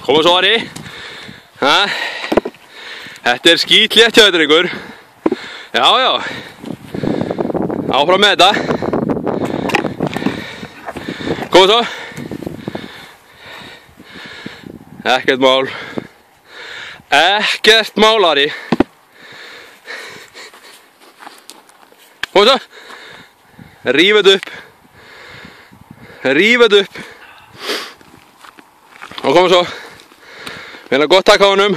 Koma svo, Ari. Þetta skítlétt hjá þetta ykkur. Já, já. Áfram með þetta. Koma svo. Ekkert mál. Ekkert mál, Ari. Koma svo. Ríf þetta upp. Ríf þetta upp. Og koma svo. Við erum gott takk á honum.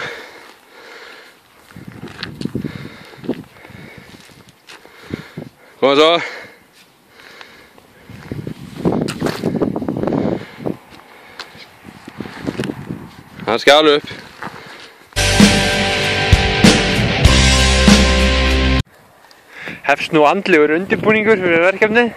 Koma svo. Hann skal upp. Hefst nú andlegur undirbúningur fyrir verkefnið.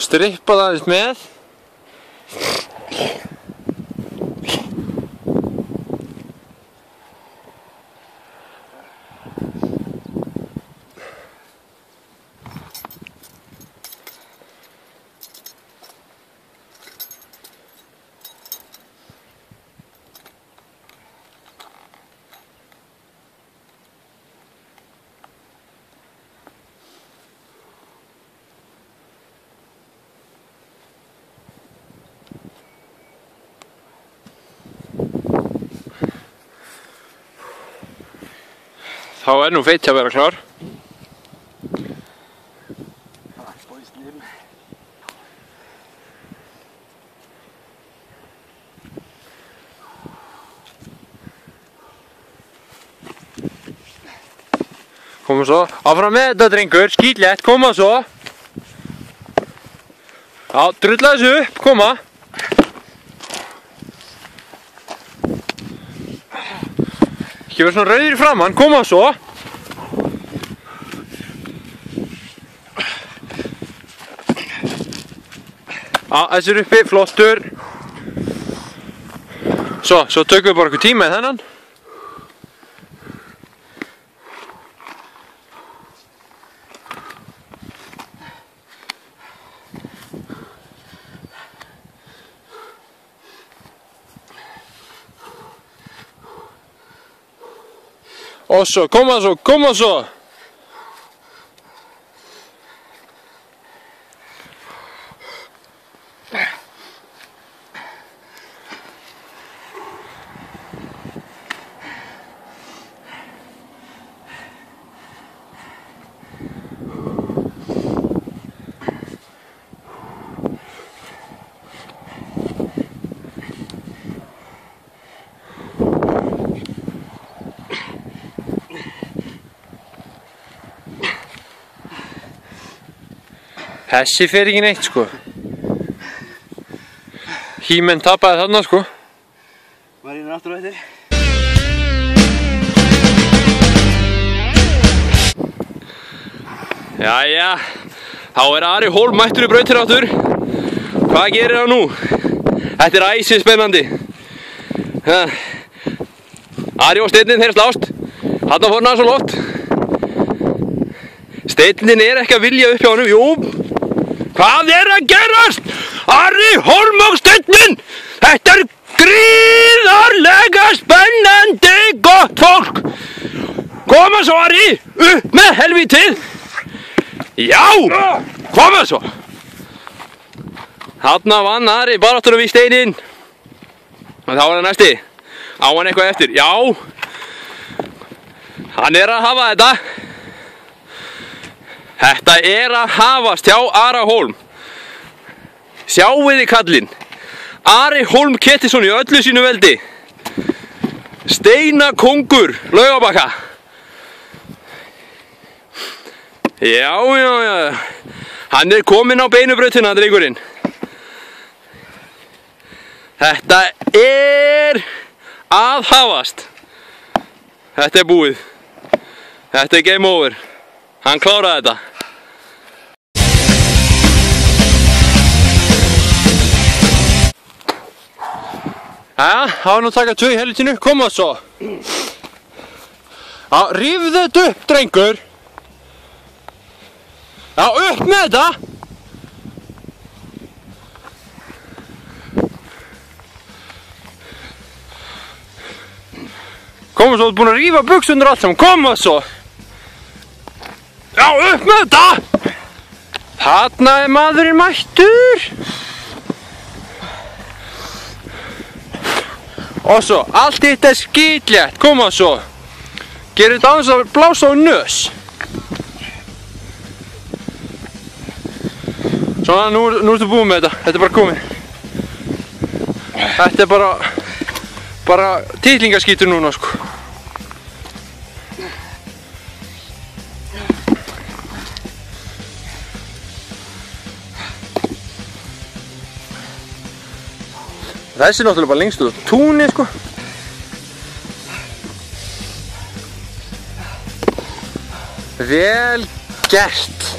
Strippa það aðeins með. Þá nú feitt að vera klár. Koma svo. Áfram með þetta, drengur. Skítlétt. Koma svo. Já, drulla þessu upp. Koma. Ekki vera svona rauður í framann, koma svo. Já, þessi er uppi, flottur. Svo tökum við bara okkur tíma í þennan. Og svo, koma svo, koma svo. Þessi fer ekki neitt sko. Hímen tapaði þarna sko. Var ég aftur á eftir? Jæja, þá Ari Hólm mættur í brautaráttur. Hvað gerir hann nú? Þetta er æsið spennandi. Ari og Steinninn þeir slást. Þarna fór hann aðeins á loft. Steinninn er ekki að vilja upp hjá honum. Jú. Hvað er að gerast? Ari Hólm og Steinninn! Þetta er gríðarlega spennandi gott fólk! Koma svo, Ari! Upp með helvítið! Já! Koma svo! Þarna vann Ari baráttunum við Steininn. Og þá var það næsti. Á hann eitthvað eftir? Já! Hann er að hafa þetta. Þetta er að hafast hjá Ara Hólm. Sjáið þið kallinn. Ari Hólm Kettisson í öllu sínu veldi. Steinakóngur Laugarbakka. Já. Hann er kominn á beinubrautina, drengurinn. Þetta að hafast. Þetta búið. Þetta game over. Hann kláraði þetta. Jæja, það var nú að taka 2 í helvitinu, koma svo. Já, rífðu þetta upp, drengur. Já, upp með þetta. Koma svo, þú ert búin að rífa buxurnar allt saman, koma svo. Já, upp með þetta. Þarna maðurinn mættur. Og svo, allt þetta skítlétt, koma svo. Gerðu þetta aðeins að blása á nös. Svona, nú ertu búin með þetta. Þetta bara komið. Þetta bara titlingaskítur núna, sko. Þessi náttúrulega bara lengst út á túni, sko. Vel gert.